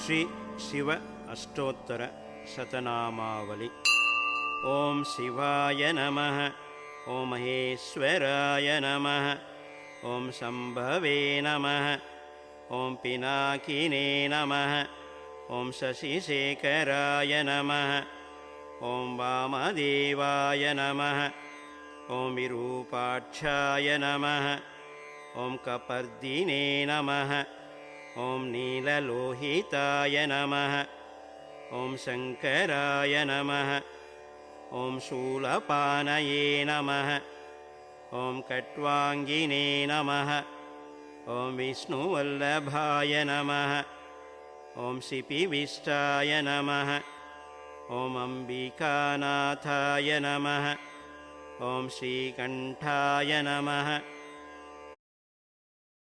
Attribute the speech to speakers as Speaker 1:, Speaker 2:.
Speaker 1: श्री शिव अष्टोत्तर शतनामावली। ओम शिवाय नमः। ओम महेश्वराय नमः। ओम शंभवे नमः। ओम पिनाकिने नमः। ओम शशिशेखराय नमः। ओम वामदेवाय नमः। ओम विरूपाक्षाय नमः। ओम कपर्दिने नमः। ओम नीललोहिताय नमः। ओम शंकराय नमः। ओम शूलपानये नमः। ओम कट्वांगिने नमः। ओम विष्णुवल्लभाय नमः। ओम शिपिविष्टाय नमः। ओम अंबिकानाथाय नमः। ओम श्रीकंठाय नमः।